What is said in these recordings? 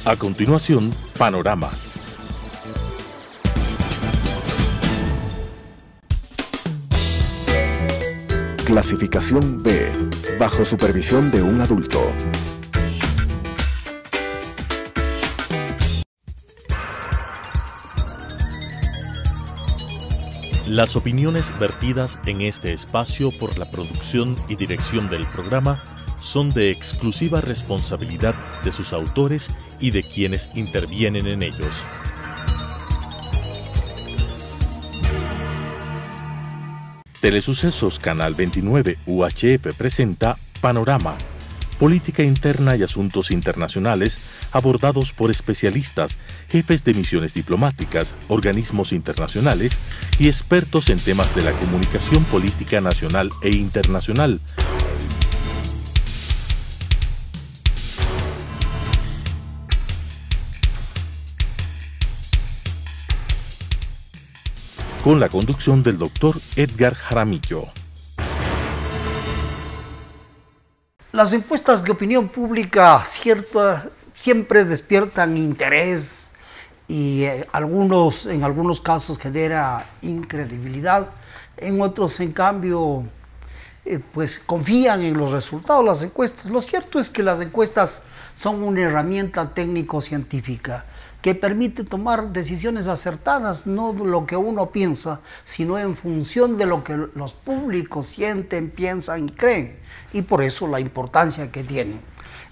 A continuación, Panorama. Clasificación B, bajo supervisión de un adulto. Las opiniones vertidas en este espacio por la producción y dirección del programa son de exclusiva responsabilidad de sus autores y de quienes intervienen en ellos. Telesucesos Canal 29 UHF presenta Panorama, política interna y asuntos internacionales abordados por especialistas, jefes de misiones diplomáticas, organismos internacionales y expertos en temas de la comunicación política nacional e internacional. Con la conducción del doctor Edgar Jaramillo. Las encuestas de opinión pública siempre despiertan interés y en algunos casos genera incredibilidad. En otros, en cambio, pues confían en los resultados de las encuestas. Lo cierto es que las encuestas son una herramienta técnico-científica que permite tomar decisiones acertadas, no de lo que uno piensa, sino en función de lo que los públicos sienten, piensan y creen, y por eso la importancia que tienen.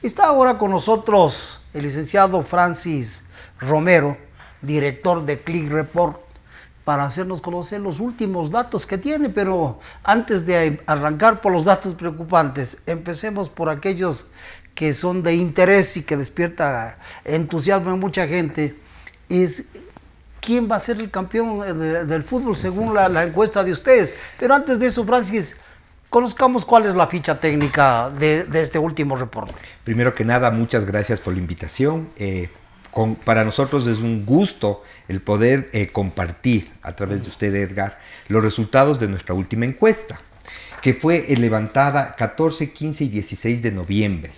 Está ahora con nosotros el licenciado Francis Romero, director de Click Report, para hacernos conocer los últimos datos que tiene, pero antes de arrancar por los datos preocupantes, empecemos por aquellos que son de interés y que despierta entusiasmo en mucha gente. Es quién va a ser el campeón del fútbol según la encuesta de ustedes. Pero antes de eso, Francis, conozcamos cuál es la ficha técnica de este último reporte. Primero que nada, muchas gracias por la invitación. Para nosotros es un gusto el poder compartir a través de usted, Edgar, los resultados de nuestra última encuesta, que fue levantada 14, 15 y 16 de noviembre.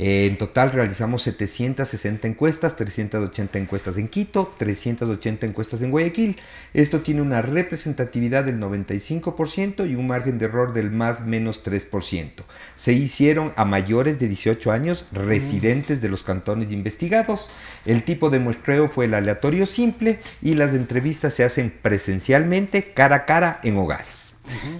En total realizamos 760 encuestas, 380 encuestas en Quito, 380 encuestas en Guayaquil. Esto tiene una representatividad del 95% y un margen de error del más menos 3%. Se hicieron a mayores de 18 años residentes de los cantones investigados. El tipo de muestreo fue el aleatorio simple y las entrevistas se hacen presencialmente, cara a cara, en hogares.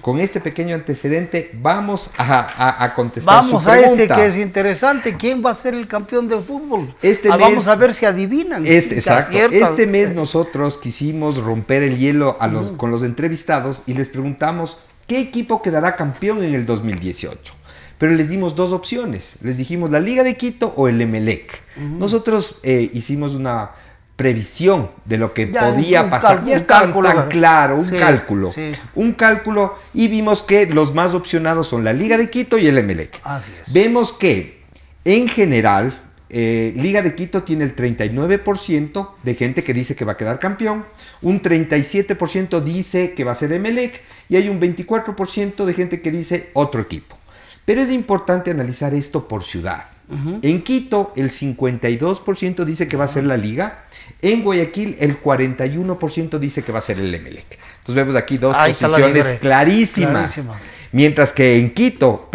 Con este pequeño antecedente vamos a contestar su pregunta. Vamos a este que es interesante. ¿Quién va a ser el campeón de fútbol? Vamos a ver si adivinan. Exacto. Este mes nosotros quisimos romper el hielo con los entrevistados y les preguntamos ¿qué equipo quedará campeón en el 2018? Pero les dimos dos opciones. Les dijimos la Liga de Quito o el Emelec. Nosotros hicimos una previsión de lo que podía pasar, un cálculo, y vimos que los más opcionados son la Liga de Quito y el Emelec. Así es. Vemos que en general Liga de Quito tiene el 39% de gente que dice que va a quedar campeón, un 37% dice que va a ser Emelec y hay un 24% de gente que dice otro equipo. Pero es importante analizar esto por ciudad. En Quito el 52% dice que va a ser la Liga, en Guayaquil el 41% dice que va a ser el Emelec. Entonces vemos aquí dos posiciones clarísimas. Mientras que en Quito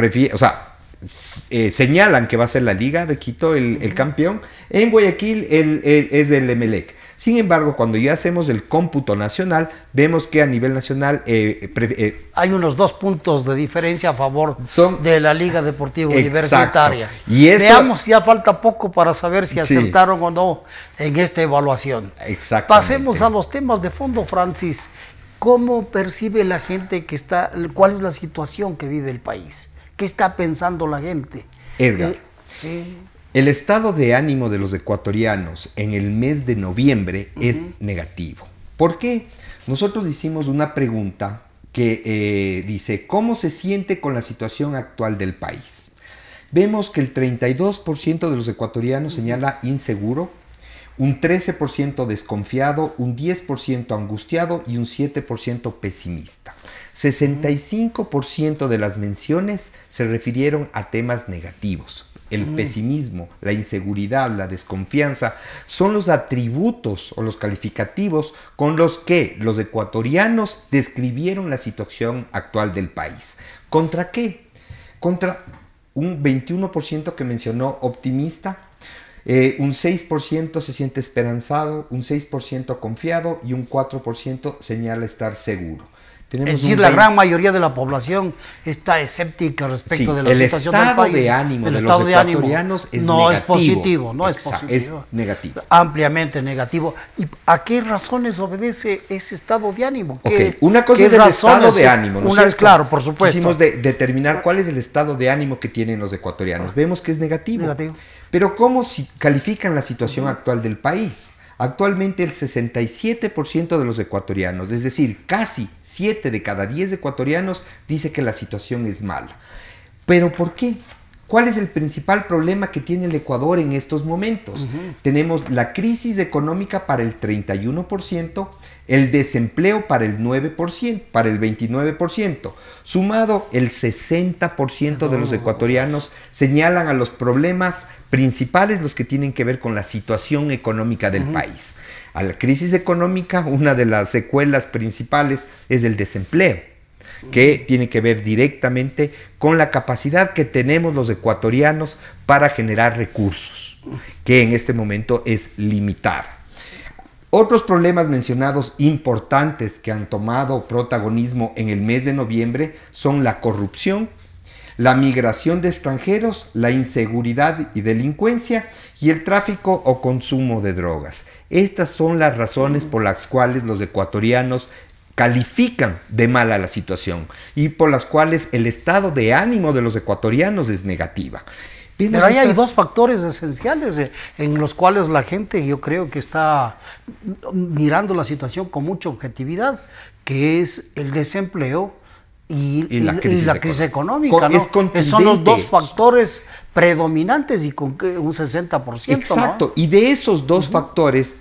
señalan que va a ser la Liga de Quito el campeón, en Guayaquil es el Emelec. Sin embargo, cuando ya hacemos el cómputo nacional, vemos que a nivel nacional hay unos 2 puntos de diferencia a favor de la Liga Deportiva Universitaria. Y veamos, ya falta poco para saber si acertaron o no en esta evaluación. Pasemos a los temas de fondo, Francis. ¿Cómo percibe la gente cuál es la situación que vive el país? ¿Qué está pensando la gente? Edgar, el estado de ánimo de los ecuatorianos en el mes de noviembre es negativo. ¿Por qué? Nosotros hicimos una pregunta que dice, ¿cómo se siente con la situación actual del país? Vemos que el 32% de los ecuatorianos señala inseguro, un 13% desconfiado, un 10% angustiado y un 7% pesimista. 65% de las menciones se refirieron a temas negativos. el pesimismo, la inseguridad, la desconfianza, son los atributos o los calificativos con los que los ecuatorianos describieron la situación actual del país. ¿Contra qué? Contra un 21% que mencionó optimista, un 6% se siente esperanzado, un 6% confiado y un 4% señala estar seguro. Es decir, la gran mayoría de la población está escéptica respecto de la situación del país. El estado de ánimo de los ecuatorianos es no negativo. Es positivo, no es positivo. Es negativo. Ampliamente negativo. ¿Y a qué razones obedece ese estado de ánimo? Una cosa es el estado de ánimo, ¿no es cierto? Claro, por supuesto. Quisimos determinar cuál es el estado de ánimo que tienen los ecuatorianos. Vemos que es negativo. Pero ¿cómo califican la situación actual del país? Actualmente el 67% de los ecuatorianos, es decir, casi 7 de cada 10 ecuatorianos, dice que la situación es mala. ¿Pero por qué? ¿Cuál es el principal problema que tiene el Ecuador en estos momentos? Tenemos la crisis económica para el 31%, el desempleo para el 9%, para el 29%. Sumado, el 60% de los ecuatorianos señalan a los problemas principales, los que tienen que ver con la situación económica del país. A la crisis económica, una de las secuelas principales es el desempleo, que tiene que ver directamente con la capacidad que tenemos los ecuatorianos para generar recursos, que en este momento es limitada. Otros problemas mencionados importantes que han tomado protagonismo en el mes de noviembre son la corrupción, la migración de extranjeros, la inseguridad y delincuencia y el tráfico o consumo de drogas. Estas son las razones por las cuales los ecuatorianos califican de mala la situación y por las cuales el estado de ánimo de los ecuatorianos es negativa. Pero ahí hay dos factores esenciales en los cuales la gente, yo creo que está mirando la situación con mucha objetividad, que es el desempleo y la crisis económica, ¿no? Son los dos factores predominantes y con un 60%. Exacto, ¿no? Y de esos dos factores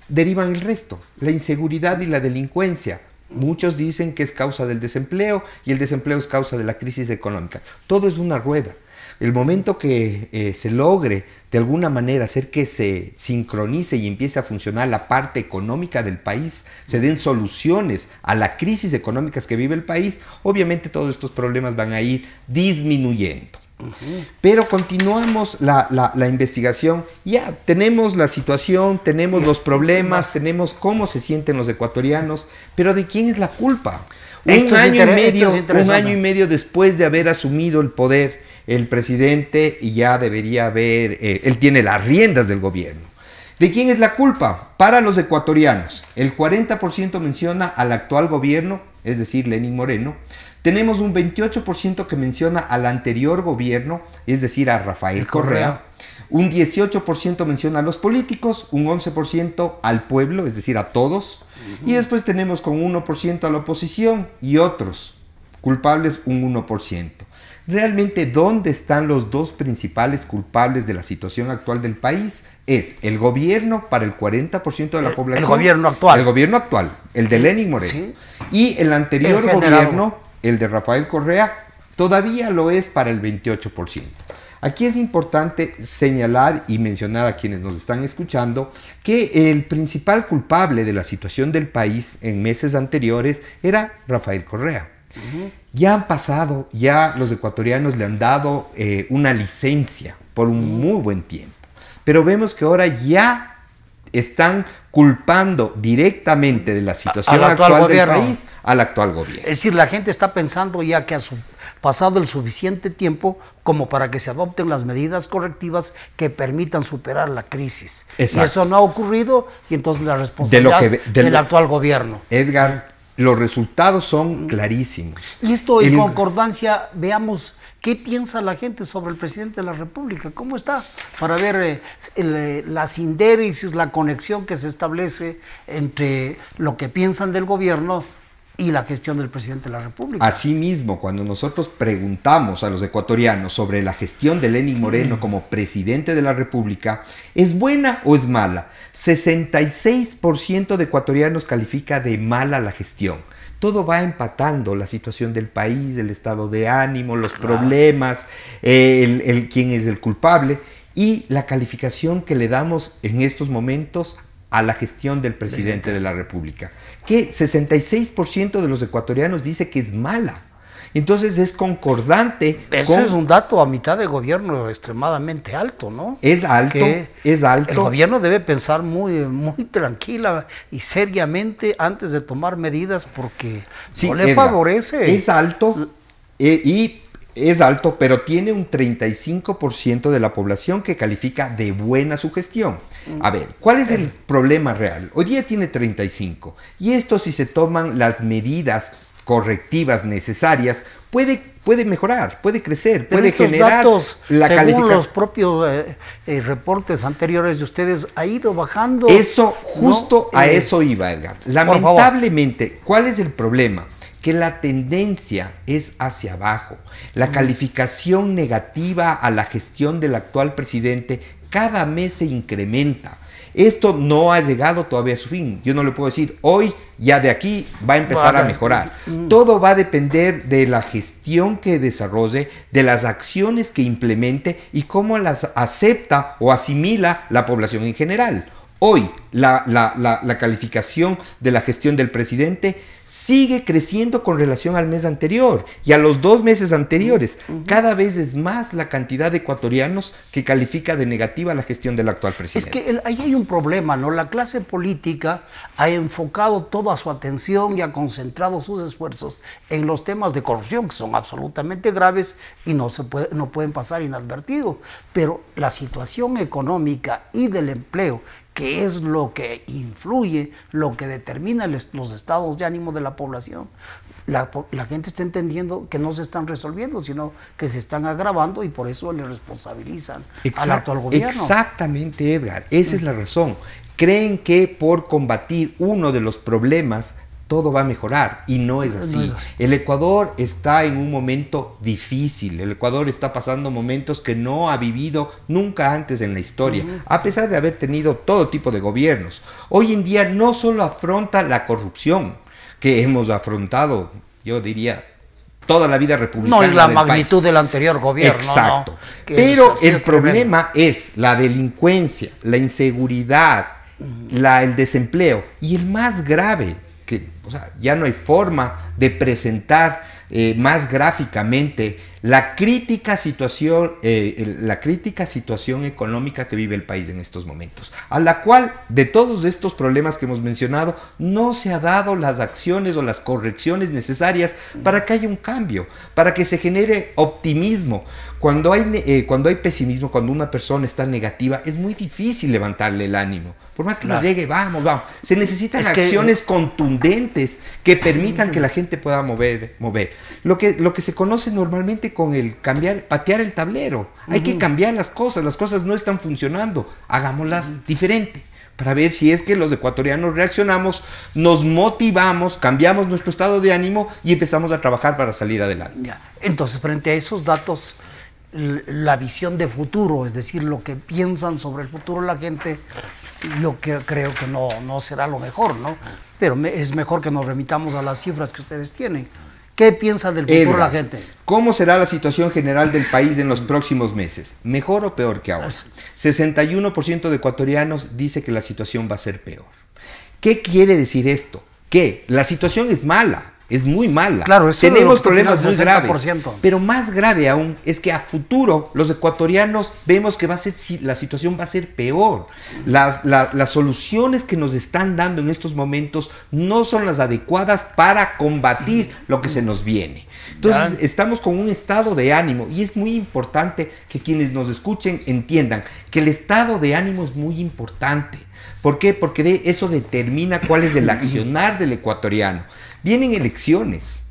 derivan el resto, la inseguridad y la delincuencia. Muchos dicen que es causa del desempleo y el desempleo es causa de la crisis económica. Todo es una rueda. El momento que se logre de alguna manera hacer que se sincronice y empiece a funcionar la parte económica del país, se den soluciones a la crisis económica que vive el país, obviamente todos estos problemas van a ir disminuyendo. Pero continuamos la investigación, ya tenemos la situación, tenemos los problemas, tenemos cómo se sienten los ecuatorianos, pero ¿de quién es la culpa? Un año y medio después de haber asumido el poder, el presidente ya debería haber, él tiene las riendas del gobierno. ¿De quién es la culpa? Para los ecuatorianos, el 40% menciona al actual gobierno, es decir, Lenín Moreno. Tenemos un 28% que menciona al anterior gobierno, es decir, a Rafael Correa. Un 18% menciona a los políticos, un 11% al pueblo, es decir, a todos. Y después tenemos con 1% a la oposición y otros culpables un 1%. Realmente, ¿dónde están los dos principales culpables de la situación actual del país? Es el gobierno para el 40% de la población. El gobierno actual. El gobierno actual, el de Lenín Moreno. ¿Sí? Y el anterior gobierno, el de Rafael Correa, todavía lo es para el 28%. Aquí es importante señalar y mencionar a quienes nos están escuchando que el principal culpable de la situación del país en meses anteriores era Rafael Correa. Ya han pasado, ya los ecuatorianos le han dado una licencia por un muy buen tiempo, pero vemos que ahora ya están culpando directamente de la situación actual del país al actual gobierno. Es decir, la gente está pensando ya que ha pasado el suficiente tiempo como para que se adopten las medidas correctivas que permitan superar la crisis. Exacto. Y eso no ha ocurrido y entonces la responsabilidad es del actual gobierno. Edgar, los resultados son clarísimos. Y esto en concordancia, veamos qué piensa la gente sobre el presidente de la República, cómo está, para ver la sindéresis, la conexión que se establece entre lo que piensan del gobierno y la gestión del presidente de la República. Asimismo, cuando nosotros preguntamos a los ecuatorianos sobre la gestión de Lenín Moreno como presidente de la República, ¿es buena o es mala? 66% de ecuatorianos califica de mala la gestión. Todo va empatando la situación del país, el estado de ánimo, los problemas, quién es el culpable y la calificación que le damos en estos momentos a la gestión del presidente de la República, que 66% de los ecuatorianos dice que es mala. Entonces es concordante. Eso es un dato a mitad de gobierno extremadamente alto, ¿no? Es alto, es alto. El gobierno debe pensar muy tranquila y seriamente antes de tomar medidas porque sí, no le favorece. Es alto es alto, pero tiene un 35% de la población que califica de buena su gestión. A ver, ¿cuál es el problema real? Hoy día tiene 35%, y esto, si se toman las medidas correctivas necesarias, puede mejorar, puede crecer, pero puede generar datos, la calificación. Según los propios reportes anteriores de ustedes, ha ido bajando. Eso, justo a eso iba, Edgar. Lamentablemente, ¿cuál es el problema? Que la tendencia es hacia abajo. La calificación negativa a la gestión del actual presidente cada mes se incrementa. Esto no ha llegado todavía a su fin. Yo no le puedo decir, hoy ya de aquí va a empezar a mejorar. Todo va a depender de la gestión que desarrolle, de las acciones que implemente y cómo las acepta o asimila la población en general. Hoy la calificación de la gestión del presidente sigue creciendo con relación al mes anterior y a los 2 meses anteriores. Cada vez es más la cantidad de ecuatorianos que califica de negativa la gestión del actual presidente. Es que ahí hay un problema, ¿no? La clase política ha enfocado toda su atención y ha concentrado sus esfuerzos en los temas de corrupción, que son absolutamente graves y no pueden pasar inadvertidos. Pero la situación económica y del empleo, que es lo que influye, lo que determina los estados de ánimo de la población. La gente está entendiendo que no se están resolviendo, sino que se están agravando y por eso le responsabilizan al actual gobierno. Exactamente, Edgar, esa es la razón. Creen que por combatir uno de los problemas todo va a mejorar y no es así. El Ecuador está en un momento difícil, el Ecuador está pasando momentos que no ha vivido nunca antes en la historia, a pesar de haber tenido todo tipo de gobiernos. Hoy en día no solo afronta la corrupción que hemos afrontado, yo diría, toda la vida republicana. No, y la magnitud del anterior gobierno. Exacto. ¿no? Pero el problema es la delincuencia, la inseguridad, el desempleo y el más grave, que ya no hay forma de presentar más gráficamente la crítica situación económica que vive el país en estos momentos, a la cual de todos estos problemas que hemos mencionado no se ha dado las acciones o las correcciones necesarias para que haya un cambio, para que se genere optimismo. Cuando hay pesimismo, cuando una persona está negativa, es muy difícil levantarle el ánimo. Por más que nos llegue, vamos. Se necesitan acciones contundentes que permitan que la gente pueda mover. Lo que se conoce normalmente con el patear el tablero. Hay que cambiar las cosas no están funcionando, hagámoslas diferente. Para ver si es que los ecuatorianos reaccionamos, nos motivamos, cambiamos nuestro estado de ánimo y empezamos a trabajar para salir adelante. Ya. Entonces, frente a esos datos, la visión de futuro, es decir, lo que piensan sobre el futuro la gente, yo creo que no será lo mejor, ¿no? Pero es mejor que nos remitamos a las cifras que ustedes tienen. ¿Qué piensa del futuro la gente? ¿Cómo será la situación general del país en los próximos meses? ¿Mejor o peor que ahora? 61% de ecuatorianos dice que la situación va a ser peor. ¿Qué quiere decir esto? Que la situación es mala. Es muy mala. Claro, tenemos problemas muy graves. Pero más grave aún es que a futuro los ecuatorianos vemos que la situación va a ser peor. Las soluciones que nos están dando en estos momentos no son las adecuadas para combatir lo que se nos viene. Entonces estamos con un estado de ánimo y es muy importante que quienes nos escuchen entiendan que el estado de ánimo es muy importante. ¿Por qué? Porque eso determina cuál es el accionar del ecuatoriano. Vienen elecciones,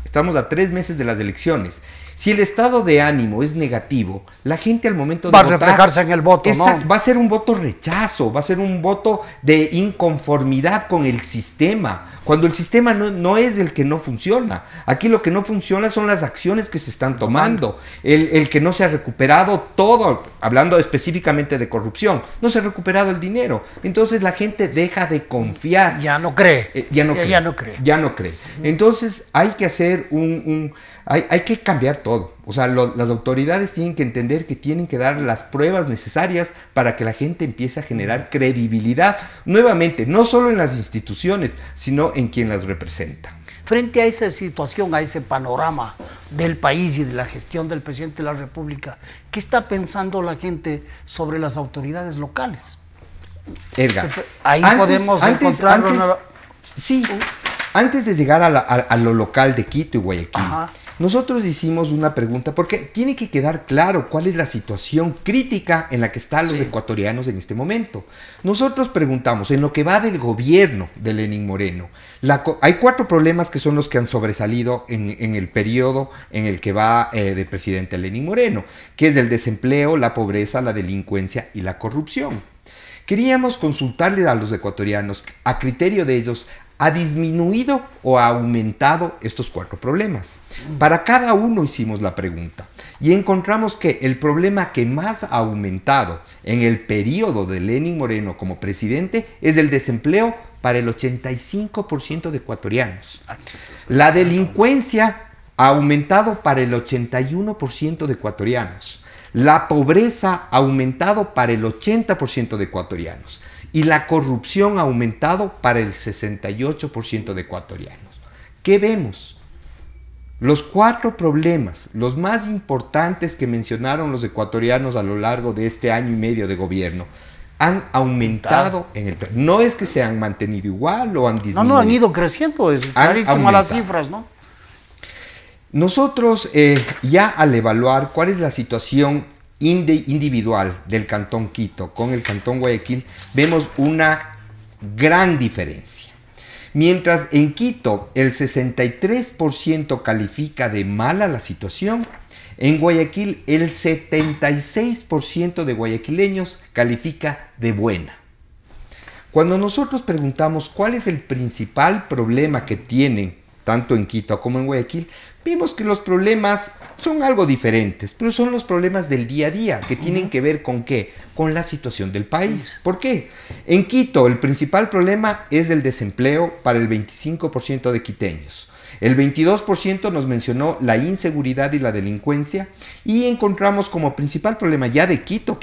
estamos a 3 meses de las elecciones. Si el estado de ánimo es negativo, la gente al momento de Va a votar... reflejarse en el voto, exacto, ¿no? va a ser un voto rechazo, va a ser un voto de inconformidad con el sistema, cuando el sistema no es el que no funciona. Aquí lo que no funciona son las acciones que se están tomando, el que no se ha recuperado todo, hablando específicamente de corrupción, no se ha recuperado el dinero. Entonces la gente deja de confiar. Ya no cree. Ya no cree. Entonces hay que hacer hay que cambiar todo. O sea, las autoridades tienen que entender que tienen que dar las pruebas necesarias para que la gente empiece a generar credibilidad, nuevamente, no solo en las instituciones, sino en quien las representa. Frente a esa situación, a ese panorama del país y de la gestión del presidente de la República, ¿qué está pensando la gente sobre las autoridades locales? Edgar, ahí podemos encontrar una... Sí, antes de llegar a lo local de Quito y Guayaquil, Ajá. nosotros hicimos una pregunta, porque tiene que quedar claro cuál es la situación crítica en la que están los ecuatorianos en este momento. Nosotros preguntamos, en lo que va del gobierno de Lenín Moreno, hay 4 problemas que son los que han sobresalido en el periodo en el que va de presidente Lenín Moreno, que es el desempleo, la pobreza, la delincuencia y la corrupción. Queríamos consultarle a los ecuatorianos, a criterio de ellos, ¿ha disminuido o ha aumentado estos 4 problemas? Para cada uno hicimos la pregunta y encontramos que el problema que más ha aumentado en el periodo de Lenín Moreno como presidente es el desempleo para el 85% de ecuatorianos. La delincuencia ha aumentado para el 81% de ecuatorianos. La pobreza ha aumentado para el 80% de ecuatorianos. Y la corrupción ha aumentado para el 68% de ecuatorianos. ¿Qué vemos? Los 4 problemas, los más importantes que mencionaron los ecuatorianos a lo largo de este año y medio de gobierno, han aumentado en el... No es que se han mantenido igual o han disminuido. No, han ido creciendo, es clarísimo las cifras, ¿no? Nosotros, ya al evaluar cuál es la situación individual del Cantón Quito con el Cantón Guayaquil, vemos una gran diferencia. Mientras en Quito el 63% califica de mala la situación, en Guayaquil el 76% de guayaquileños califica de buena. Cuando nosotros preguntamos cuál es el principal problema que tienen tanto en Quito como en Guayaquil, vimos que los problemas son algo diferentes, pero son los problemas del día a día, que tienen que ver con ¿qué? Con la situación del país. ¿Por qué? En Quito el principal problema es el desempleo para el 25% de quiteños. El 22% nos mencionó la inseguridad y la delincuencia, y encontramos como principal problema ya de Quito,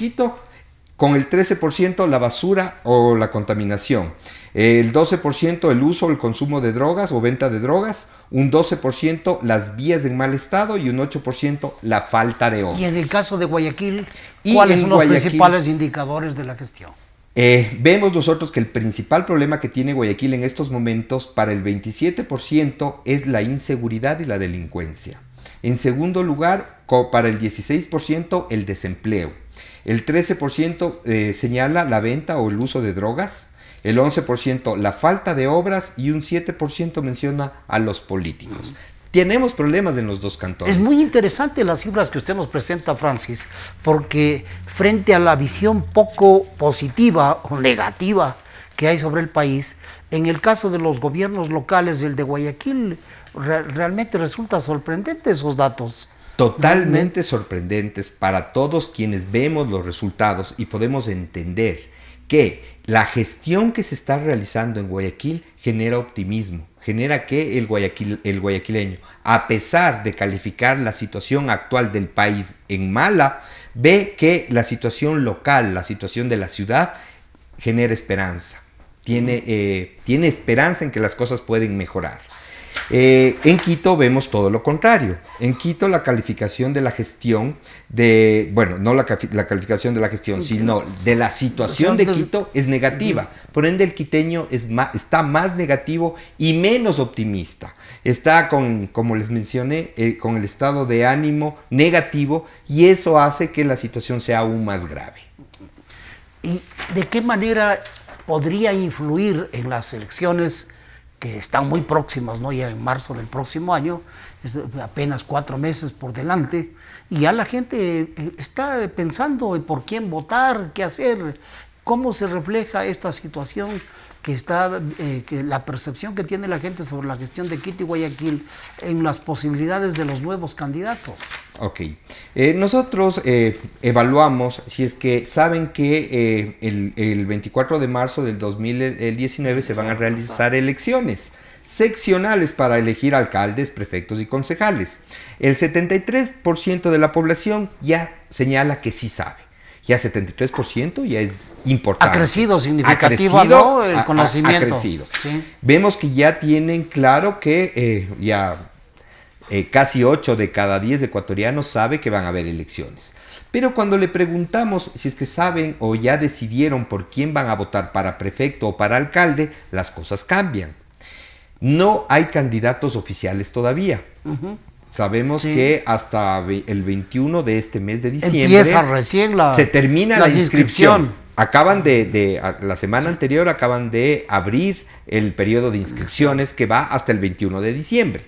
con el 13% la basura o la contaminación, el 12% el uso o el consumo de drogas o venta de drogas, un 12% las vías en mal estado y un 8% la falta de obras. Y en el caso de Guayaquil, ¿cuáles son los principales indicadores de la gestión? Vemos nosotros que el principal problema que tiene Guayaquil en estos momentos para el 27% es la inseguridad y la delincuencia. En segundo lugar, para el 16% el desempleo. El 13% señala la venta o el uso de drogas, el 11% la falta de obras y un 7% menciona a los políticos. Tenemos problemas en los 2 cantones. Es muy interesante las cifras que usted nos presenta, Francis, porque frente a la visión poco positiva o negativa que hay sobre el país, en el caso de los gobiernos locales, el de Guayaquil, realmente resulta sorprendente esos datos. Totalmente sorprendentes para todos quienes vemos los resultados y podemos entender que la gestión que se está realizando en Guayaquil genera optimismo, genera que el guayaquileño, a pesar de calificar la situación actual del país en mala, ve que la situación local, la situación de la ciudad, genera esperanza, tiene esperanza en que las cosas pueden mejorar. En Quito vemos todo lo contrario. En Quito la calificación de la gestión no la calificación de la gestión, sino de la situación de Quito es negativa. Por ende el quiteño está más negativo y menos optimista. Está como les mencioné, con el estado de ánimo negativo, y eso hace que la situación sea aún más grave. ¿Y de qué manera podría influir en las elecciones que están muy próximas, ¿no? Ya en marzo del próximo año, es apenas 4 meses por delante, y ya la gente está pensando en por quién votar, qué hacer, cómo se refleja esta situación que está, que la percepción que tiene la gente sobre la gestión de Quito y Guayaquil en las posibilidades de los nuevos candidatos. Ok. Nosotros evaluamos si es que saben que el 24 de marzo del 2019 se van a realizar elecciones seccionales para elegir alcaldes, prefectos y concejales. El 73% de la población ya señala que sí sabe. Ya 73% ya es importante. Ha crecido significativamente, ¿no? El conocimiento. Ha crecido. Sí. Vemos que ya tienen claro que casi 8 de cada 10 ecuatorianos sabe que van a haber elecciones. Pero cuando le preguntamos si es que saben o ya decidieron por quién van a votar para prefecto o para alcalde, las cosas cambian. No hay candidatos oficiales todavía. Sabemos que hasta el 21 de este mes de diciembre empieza recién se termina la inscripción. Acaban la semana anterior acaban de abrir el periodo de inscripciones que va hasta el 21 de diciembre.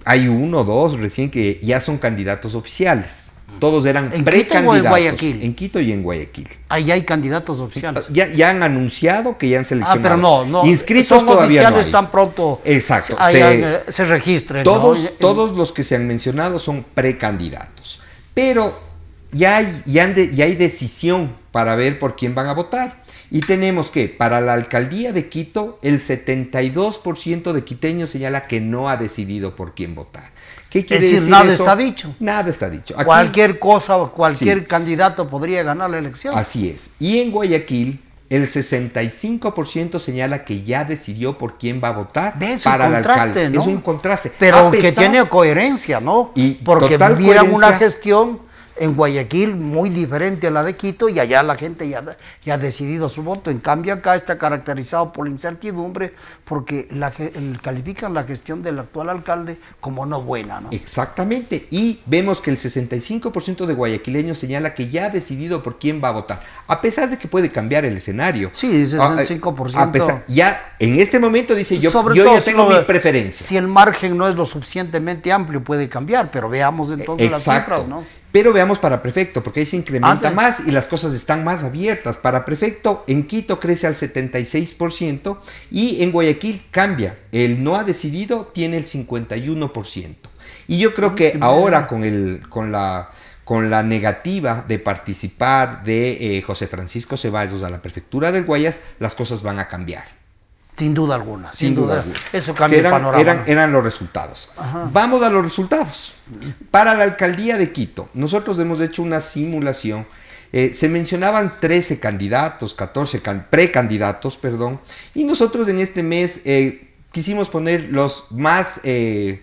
Hay 1 o 2 recién que ya son candidatos oficiales. Todos eran precandidatos. ¿En Guayaquil? En Quito y en Guayaquil. Ahí hay candidatos oficiales. Ya han anunciado que ya han seleccionado. Pero no. Inscritos son todavía oficiales no hay. Tan pronto. Exacto. Se registren. Todos los que se han mencionado son precandidatos. Pero ya hay decisión para ver por quién van a votar. Y tenemos que, para la alcaldía de Quito, el 72% de quiteños señala que no ha decidido por quién votar. ¿Qué quiere decir nada eso? Está dicho. Nada está dicho. Aquí, cualquier cosa, cualquier candidato podría ganar la elección. Así es. Y en Guayaquil, el 65% señala que ya decidió por quién va a votar para el alcalde. ¿No? Es un contraste. Pero que tiene coherencia, ¿no? Porque vieran una gestión en Guayaquil muy diferente a la de Quito y allá la gente ya ha decidido su voto. En cambio acá está caracterizado por la incertidumbre porque califican la gestión del actual alcalde como no buena, ¿no? Exactamente. Y vemos que el 65% de guayaquileños señala que ya ha decidido por quién va a votar. A pesar de que puede cambiar el escenario. Sí, 65%. Ya en este momento dice yo ya tengo mi preferencia. Si el margen no es lo suficientemente amplio puede cambiar, pero veamos entonces las cifras, ¿no? Pero veamos para prefecto, porque ahí se incrementa más y las cosas están más abiertas. Para prefecto, en Quito crece al 76% y en Guayaquil cambia. El no ha decidido tiene el 51%. Y yo creo que ahora con la negativa de participar de José Francisco Ceballos a la prefectura del Guayas, las cosas van a cambiar. Sin duda alguna, sin duda alguna. Eso cambia el panorama. Eran los resultados. Vamos a los resultados. Para la alcaldía de Quito, nosotros hemos hecho una simulación. Se mencionaban 13 candidatos, 14 precandidatos, y nosotros en este mes quisimos poner los más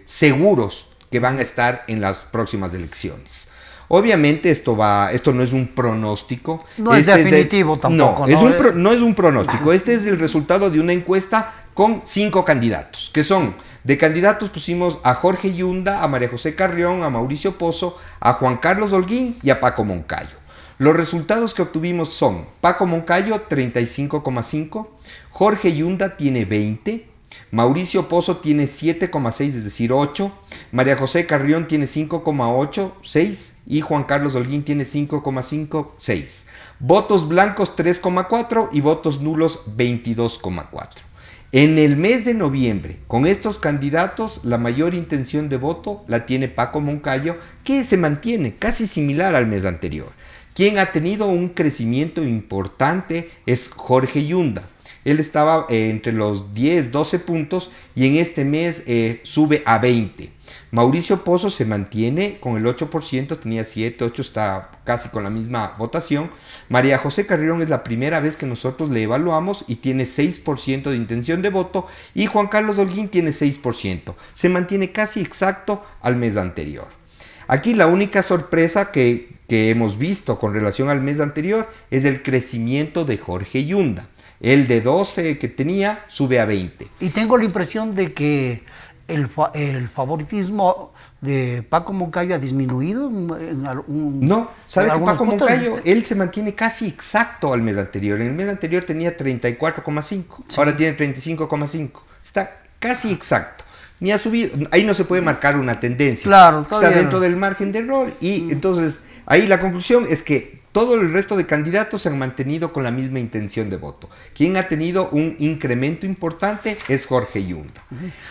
seguros que van a estar en las próximas elecciones. Obviamente esto no es un pronóstico. No es definitivo tampoco. No es un pronóstico. Este es el resultado de una encuesta con 5 candidatos, que son, de candidatos pusimos a Jorge Yunda, a María José Carrión, a Mauricio Pozo, a Juan Carlos Holguín y a Paco Moncayo. Los resultados que obtuvimos son, Paco Moncayo 35,5, Jorge Yunda tiene 20, Mauricio Pozo tiene 7,6, es decir, 8, María José Carrión tiene 5,8, 6 y Juan Carlos Holguín tiene 5,5, 6. Votos blancos 3,4 y votos nulos 22,4. En el mes de noviembre, con estos candidatos, la mayor intención de voto la tiene Paco Moncayo, que se mantiene casi similar al mes anterior. Quien ha tenido un crecimiento importante es Jorge Yunda. Él estaba entre los 10, 12 puntos y en este mes sube a 20. Mauricio Pozo se mantiene con el 8%, tenía 7, 8, está casi con la misma votación. María José Carrión es la primera vez que nosotros le evaluamos y tiene 6% de intención de voto. Y Juan Carlos Holguín tiene 6%. Se mantiene casi exacto al mes anterior. Aquí la única sorpresa que hemos visto con relación al mes anterior es el crecimiento de Jorge Yunda. El de 12 que tenía sube a 20. Y tengo la impresión de que el favoritismo de Paco Moncayo ha disminuido en algún... No, ¿sabe en que algunos Paco puntos? Moncayo, él se mantiene casi exacto al mes anterior? En el mes anterior tenía 34,5, ahora tiene 35,5. Está casi exacto. Ni ha subido, ahí no se puede marcar una tendencia. Claro, está todavía dentro no. del margen de error. Y entonces, ahí la conclusión es que todo el resto de candidatos se han mantenido con la misma intención de voto. Quien ha tenido un incremento importante es Jorge Yunda.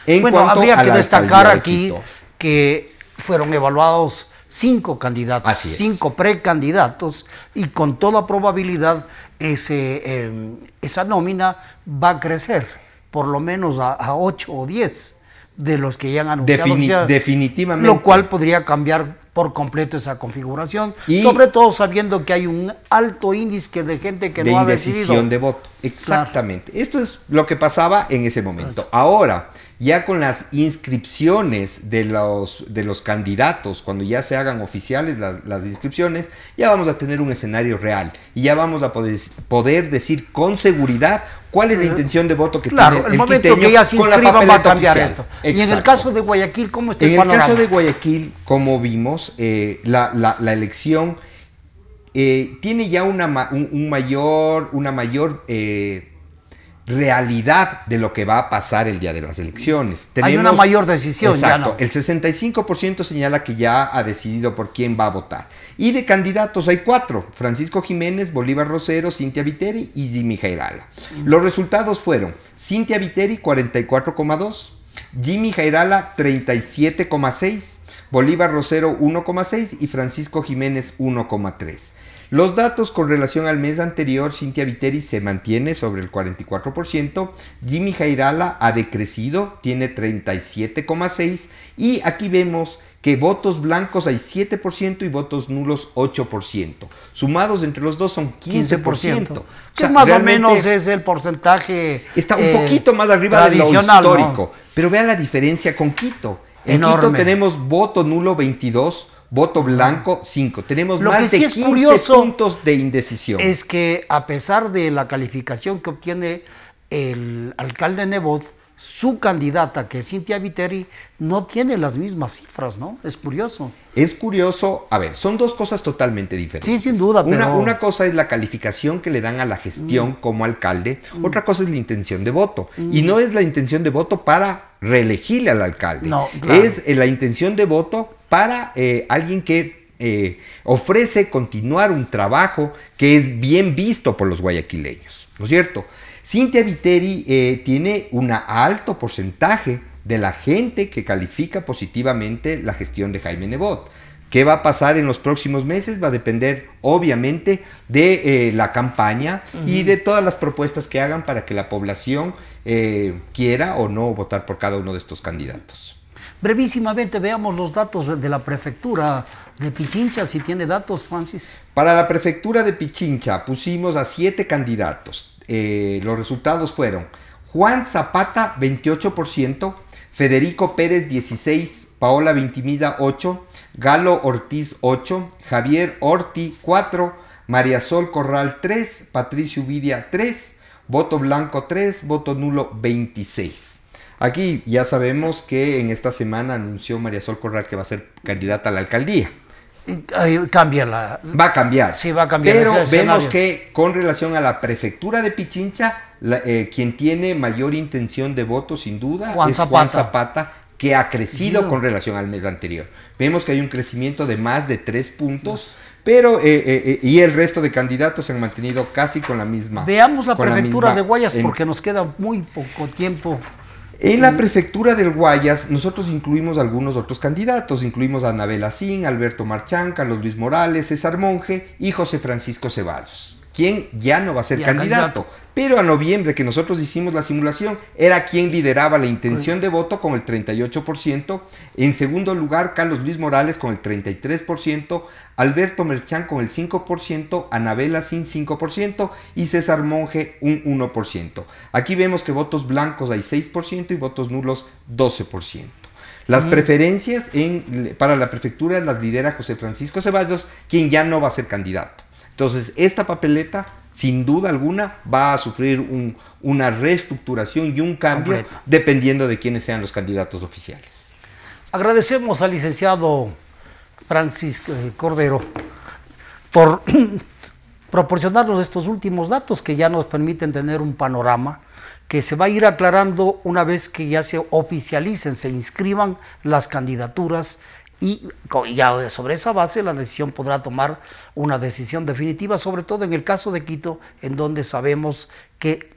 En Bueno, cuanto habría a que la destacar alcaldía de aquí Quito. que fueron evaluados 5 candidatos, Así es. 5 precandidatos, y con toda probabilidad esa nómina va a crecer, por lo menos a 8 o 10 de los que ya han anunciado. Definitivamente. Lo cual podría cambiar por completo esa configuración, Y sobre todo sabiendo que hay un alto índice de gente que de no ha indecisión decidido. de voto. Exactamente. Esto es lo que pasaba en ese momento. Ahora, ya con las inscripciones de los candidatos, cuando ya se hagan oficiales las inscripciones, ya vamos a tener un escenario real y ya vamos a poder decir con seguridad cuál es la intención de voto que Claro, tiene el momento quiteño que ya se con la inscriban va a papeleta cambiar oficial. esto. Y en el Exacto. caso de Guayaquil, ¿cómo está el En el panorama? caso de Guayaquil, como vimos, la elección tiene ya una mayor realidad de lo que va a pasar el día de las elecciones. Hay una mayor decisión. Exacto, ya no. el 65% señala que ya ha decidido por quién va a votar. Y de candidatos hay 4, Francisco Jiménez, Bolívar Rosero, Cintia Viteri y Jimmy Jairala. Los resultados fueron Cintia Viteri 44,2, Jimmy Jairala 37,6, Bolívar Rosero 1,6 y Francisco Jiménez 1,3. Los datos con relación al mes anterior, Cintia Viteri se mantiene sobre el 44%, Jimmy Jairala ha decrecido, tiene 37,6% y aquí vemos que votos blancos hay 7% y votos nulos 8%. Sumados entre los dos son 15%. Que más o menos es el porcentaje. Está un poquito más arriba de lo histórico. ¿No? Pero vean la diferencia con Quito. En Quito tenemos voto nulo 22%. Voto blanco, 5. Tenemos más de 15 puntos de indecisión. Es que a pesar de la calificación que obtiene el alcalde Nebot, su candidata, que es Cintia Viteri, no tiene las mismas cifras, ¿no? Es curioso. Es curioso. A ver, son dos cosas totalmente diferentes. Sí, sin duda, pero... Una cosa es la calificación que le dan a la gestión como alcalde, otra cosa es la intención de voto. Y no es la intención de voto para reelegirle al alcalde. No, claro. Es la intención de voto para alguien que ofrece continuar un trabajo que es bien visto por los guayaquileños, ¿no es cierto? Cintia Viteri tiene un alto porcentaje de la gente que califica positivamente la gestión de Jaime Nebot. ¿Qué va a pasar en los próximos meses? Va a depender, obviamente, de la campaña y de todas las propuestas que hagan para que la población quiera o no votar por cada uno de estos candidatos. Brevísimamente veamos los datos de la prefectura de Pichincha, si tiene datos, Francis. Para la prefectura de Pichincha pusimos a 7 candidatos. Los resultados fueron Juan Zapata 28%, Federico Pérez 16%, Paola Vintimilla 8%, Galo Ortiz 8%, Javier Orti 4%, María Sol Corral 3%, Patricio Vidia 3%, voto blanco 3%, voto nulo 26%. Aquí ya sabemos que en esta semana anunció María Sol Corral que va a ser candidata a la alcaldía. Cambia la... Va a cambiar. Sí, va a cambiar. Pero vemos que con relación a la prefectura de Pichincha, quien tiene mayor intención de voto sin duda es Juan Zapata, que ha crecido con relación al mes anterior. Vemos que hay un crecimiento de más de 3 puntos, pero y el resto de candidatos se han mantenido casi con la misma. Veamos la prefectura de Guayas porque nos queda muy poco tiempo. En la prefectura del Guayas nosotros incluimos algunos otros candidatos, incluimos a Anabel Asín, Alberto Marchán, Carlos Luis Morales, César Monge y José Francisco Ceballos, quien ya no va a ser candidato. Pero a noviembre, que nosotros hicimos la simulación, era quien lideraba la intención de voto con el 38%, en segundo lugar Carlos Luis Morales con el 33%, Alberto Merchán con el 5%, Anabel Asín 5% y César Monge un 1%. Aquí vemos que votos blancos hay 6% y votos nulos 12%. Las preferencias para la prefectura las lidera José Francisco Ceballos, quien ya no va a ser candidato. Entonces, esta papeleta sin duda alguna va a sufrir una reestructuración y un cambio Completo. dependiendo de quiénes sean los candidatos oficiales. Agradecemos al licenciado Francis Cordero por proporcionarnos estos últimos datos que ya nos permiten tener un panorama que se va a ir aclarando una vez que ya se oficialicen, se inscriban las candidaturas y ya sobre esa base la decisión podrá tomar una decisión definitiva, sobre todo en el caso de Quito, en donde sabemos que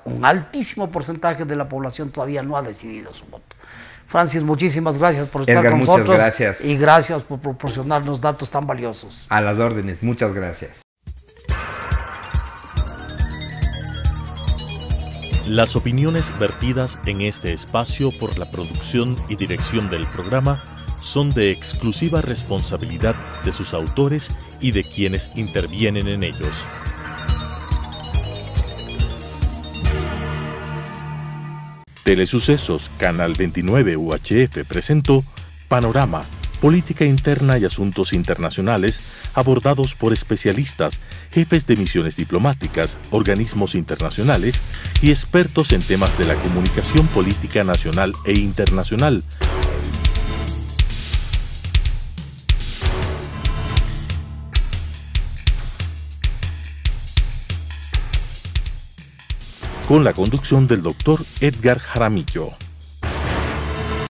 un altísimo porcentaje de la población todavía no ha decidido su voto. Francis, muchísimas gracias por estar Edgar, con muchas nosotros. gracias. Y gracias por proporcionarnos datos tan valiosos. A las órdenes, muchas gracias. Las opiniones vertidas en este espacio por la producción y dirección del programa son de exclusiva responsabilidad de sus autores y de quienes intervienen en ellos. Telesucesos, Canal 29 UHF presentó Panorama, Política Interna y Asuntos Internacionales abordados por especialistas, jefes de misiones diplomáticas, organismos internacionales y expertos en temas de la comunicación política nacional e internacional. Con la conducción del Dr. Edgar Jaramillo.